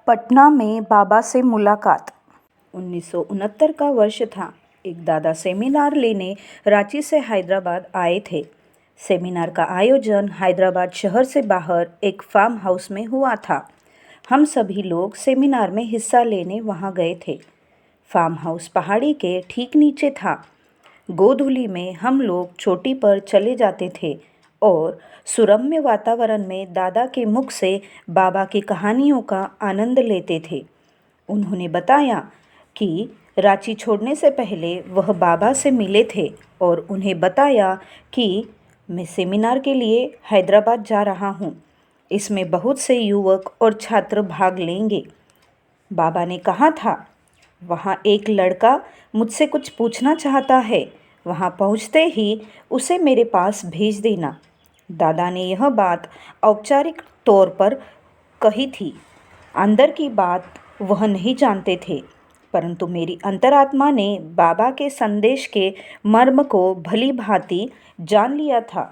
पटना में बाबा से मुलाकात। 1969 का वर्ष था। एक दादा सेमिनार लेने रांची से हैदराबाद आए थे। सेमिनार का आयोजन हैदराबाद शहर से बाहर एक फार्म हाउस में हुआ था। हम सभी लोग सेमिनार में हिस्सा लेने वहां गए थे। फार्म हाउस पहाड़ी के ठीक नीचे था। गोधूली में हम लोग चोटी पर चले जाते थे और सुरम्य वातावरण में दादा के मुख से बाबा की कहानियों का आनंद लेते थे। उन्होंने बताया कि रांची छोड़ने से पहले वह बाबा से मिले थे और उन्हें बताया कि मैं सेमिनार के लिए हैदराबाद जा रहा हूँ। इसमें बहुत से युवक और छात्र भाग लेंगे। बाबा ने कहा था, वहाँ एक लड़का मुझसे कुछ पूछना चाहता है। वहाँ पहुँचते ही उसे मेरे पास भेज देना। दादा ने यह बात औपचारिक तौर पर कही थी। अंदर की बात वह नहीं जानते थे, परंतु मेरी अंतरात्मा ने बाबा के संदेश के मर्म को भली भांति जान लिया था।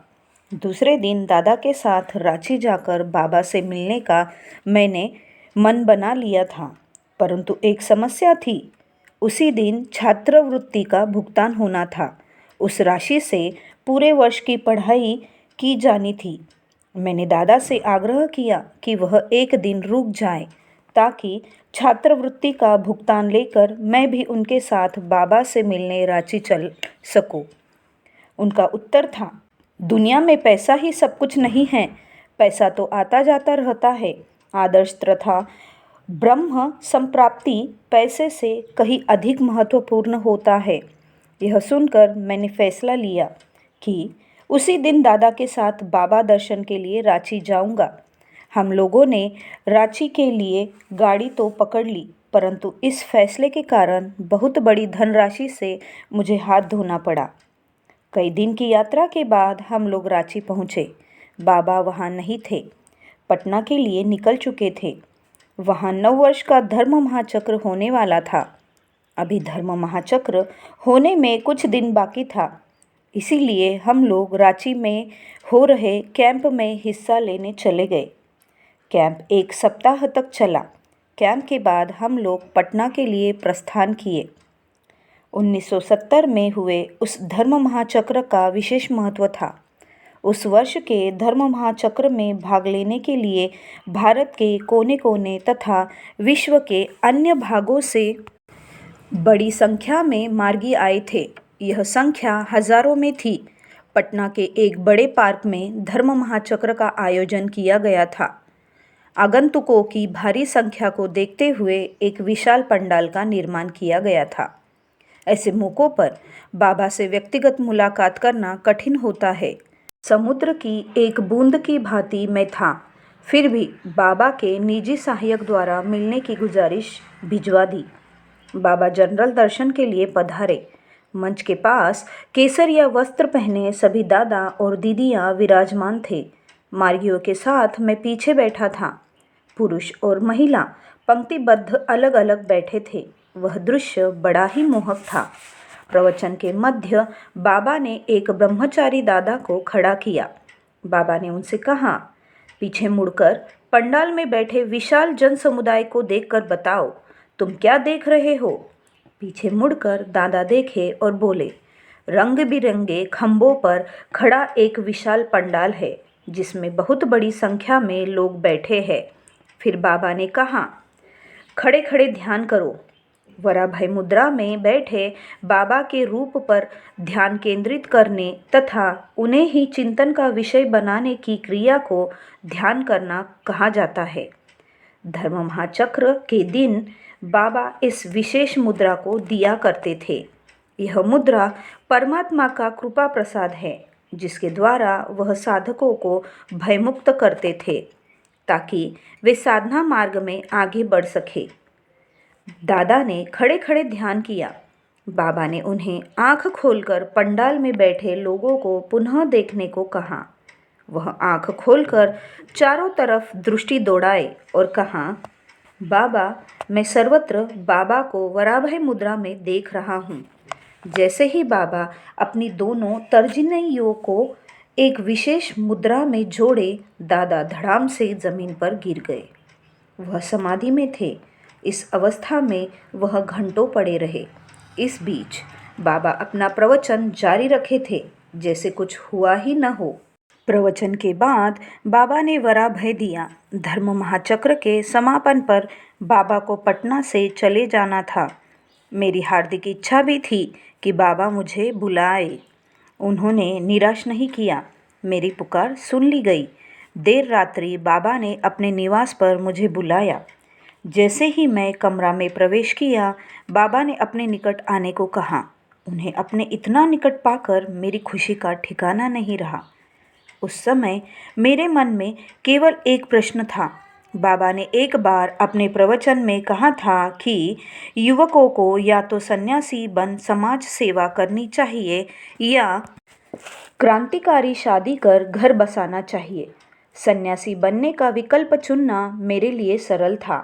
दूसरे दिन दादा के साथ रांची जाकर बाबा से मिलने का मैंने मन बना लिया था, परंतु एक समस्या थी। उसी दिन छात्रवृत्ति का भुगतान होना था। उस राशि से पूरे वर्ष की पढ़ाई की जानी थी। मैंने दादा से आग्रह किया कि वह एक दिन रुक जाए ताकि छात्रवृत्ति का भुगतान लेकर मैं भी उनके साथ बाबा से मिलने रांची चल सकूं। उनका उत्तर था, दुनिया में पैसा ही सब कुछ नहीं है। पैसा तो आता जाता रहता है। आदर्श तथा ब्रह्म संप्राप्ति पैसे से कहीं अधिक महत्वपूर्ण होता है। यह सुनकर मैंने फैसला लिया कि उसी दिन दादा के साथ बाबा दर्शन के लिए रांची जाऊंगा। हम लोगों ने रांची के लिए गाड़ी तो पकड़ ली, परंतु इस फैसले के कारण बहुत बड़ी धनराशि से मुझे हाथ धोना पड़ा। कई दिन की यात्रा के बाद हम लोग रांची पहुँचे। बाबा वहाँ नहीं थे, पटना के लिए निकल चुके थे। वहाँ 9 वर्ष का धर्म महाचक्र होने वाला था। अभी धर्म महाचक्र होने में कुछ दिन बाकी था, इसीलिए हम लोग रांची में हो रहे कैंप में हिस्सा लेने चले गए। कैंप 1 सप्ताह तक चला। कैंप के बाद हम लोग पटना के लिए प्रस्थान किए। 1970 में हुए उस धर्म महाचक्र का विशेष महत्व था। उस वर्ष के धर्म महाचक्र में भाग लेने के लिए भारत के कोने कोने तथा विश्व के अन्य भागों से बड़ी संख्या में मार्गी आए थे। यह संख्या हजारों में थी। पटना के एक बड़े पार्क में धर्म महाचक्र का आयोजन किया गया था। आगंतुकों की भारी संख्या को देखते हुए एक विशाल पंडाल का निर्माण किया गया था। ऐसे मौकों पर बाबा से व्यक्तिगत मुलाकात करना कठिन होता है। समुद्र की एक बूंद की भांति मैं था, फिर भी बाबा के निजी सहायक द्वारा मिलने की गुजारिश भिजवा दी। बाबा जनरल दर्शन के लिए पधारे। मंच के पास केसरिया वस्त्र पहने सभी दादा और दीदियां विराजमान थे। मार्गियों के साथ मैं पीछे बैठा था। पुरुष और महिला पंक्तिबद्ध अलग अलग बैठे थे। वह दृश्य बड़ा ही मोहक था। प्रवचन के मध्य बाबा ने एक ब्रह्मचारी दादा को खड़ा किया। बाबा ने उनसे कहा, पीछे मुड़कर पंडाल में बैठे विशाल जन समुदाय को देखकर बताओ, तुम क्या देख रहे हो? पीछे मुड़कर दादा देखे और बोले, रंग बिरंगे खंभों पर खड़ा एक विशाल पंडाल है जिसमें बहुत बड़ी संख्या में लोग बैठे हैं। फिर बाबा ने कहा, खड़े खड़े ध्यान करो। वराभय मुद्रा में बैठे बाबा के रूप पर ध्यान केंद्रित करने तथा उन्हें ही चिंतन का विषय बनाने की क्रिया को ध्यान करना कहा जाता है। धर्म महाचक्र के दिन बाबा इस विशेष मुद्रा को दिया करते थे। यह मुद्रा परमात्मा का कृपा प्रसाद है, जिसके द्वारा वह साधकों को भयमुक्त करते थे ताकि वे साधना मार्ग में आगे बढ़ सके। दादा ने खड़े खड़े ध्यान किया। बाबा ने उन्हें आंख खोलकर पंडाल में बैठे लोगों को पुनः देखने को कहा। वह आंख खोलकर चारों तरफ दृष्टि दौड़ाए और कहा, बाबा, मैं सर्वत्र बाबा को वराभय मुद्रा में देख रहा हूँ। जैसे ही बाबा अपनी दोनों तर्जनियों को एक विशेष मुद्रा में जोड़े, दादा धड़ाम से जमीन पर गिर गए। वह समाधि में थे। इस अवस्था में वह घंटों पड़े रहे। इस बीच बाबा अपना प्रवचन जारी रखे थे, जैसे कुछ हुआ ही न हो। प्रवचन के बाद बाबा ने वराभय दिया। धर्म महाचक्र के समापन पर बाबा को पटना से चले जाना था। मेरी हार्दिक इच्छा भी थी कि बाबा मुझे बुलाए। उन्होंने निराश नहीं किया। मेरी पुकार सुन ली गई। देर रात्रि बाबा ने अपने निवास पर मुझे बुलाया। जैसे ही मैं कमरा में प्रवेश किया, बाबा ने अपने निकट आने को कहा। उन्हें अपने इतना निकट पाकर मेरी खुशी का ठिकाना नहीं रहा। उस समय मेरे मन में केवल एक प्रश्न था। बाबा ने एक बार अपने प्रवचन में कहा था कि युवकों को या तो सन्यासी बन समाज सेवा करनी चाहिए या क्रांतिकारी शादी कर घर बसाना चाहिए। सन्यासी बनने का विकल्प चुनना मेरे लिए सरल था।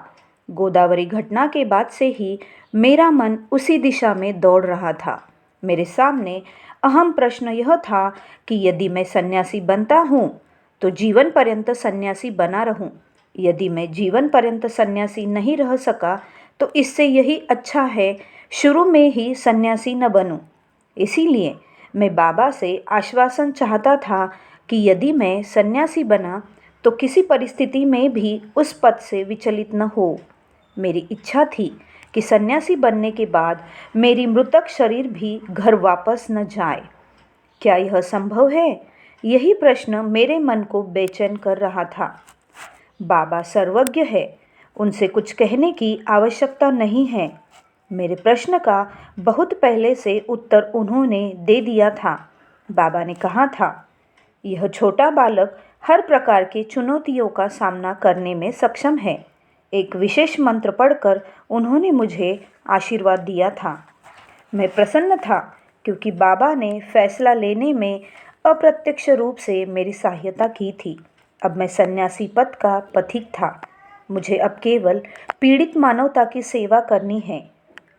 गोदावरी घटना के बाद से ही मेरा मन उसी दिशा में दौड़ रहा था। मेरे सामने अहम प्रश्न यह था कि यदि मैं सन्यासी बनता हूँ तो जीवन पर्यंत सन्यासी बना रहूँ। यदि मैं जीवन पर्यंत सन्यासी नहीं रह सका तो इससे यही अच्छा है शुरू में ही सन्यासी न बनूं। इसीलिए मैं बाबा से आश्वासन चाहता था कि यदि मैं सन्यासी बना तो किसी परिस्थिति में भी उस पद से विचलित न हो। मेरी इच्छा थी कि सन्यासी बनने के बाद मेरी मृतक शरीर भी घर वापस न जाए। क्या यह संभव है? यही प्रश्न मेरे मन को बेचैन कर रहा था। बाबा सर्वज्ञ है, उनसे कुछ कहने की आवश्यकता नहीं है। मेरे प्रश्न का बहुत पहले से उत्तर उन्होंने दे दिया था। बाबा ने कहा था, यह छोटा बालक हर प्रकार की चुनौतियों का सामना करने में सक्षम है। एक विशेष मंत्र पढ़कर उन्होंने मुझे आशीर्वाद दिया था। मैं प्रसन्न था क्योंकि बाबा ने फैसला लेने में अप्रत्यक्ष रूप से मेरी सहायता की थी। अब मैं सन्यासी पद का पथिक था। मुझे अब केवल पीड़ित मानवता की सेवा करनी है।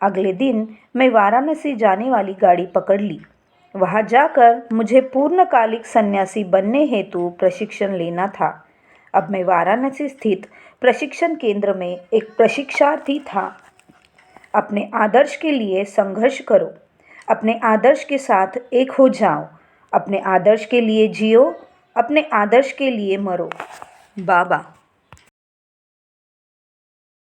अगले दिन मैं वाराणसी जाने वाली गाड़ी पकड़ ली। वहां जाकर मुझे पूर्णकालिक सन्यासी बनने हेतु प्रशिक्षण लेना था। अब मैं वाराणसी स्थित प्रशिक्षण केंद्र में एक प्रशिक्षार्थी था। अपने आदर्श के लिए संघर्ष करो। अपने आदर्श के साथ एक हो जाओ। अपने आदर्श के लिए जियो। अपने आदर्श के लिए मरो। बाबा।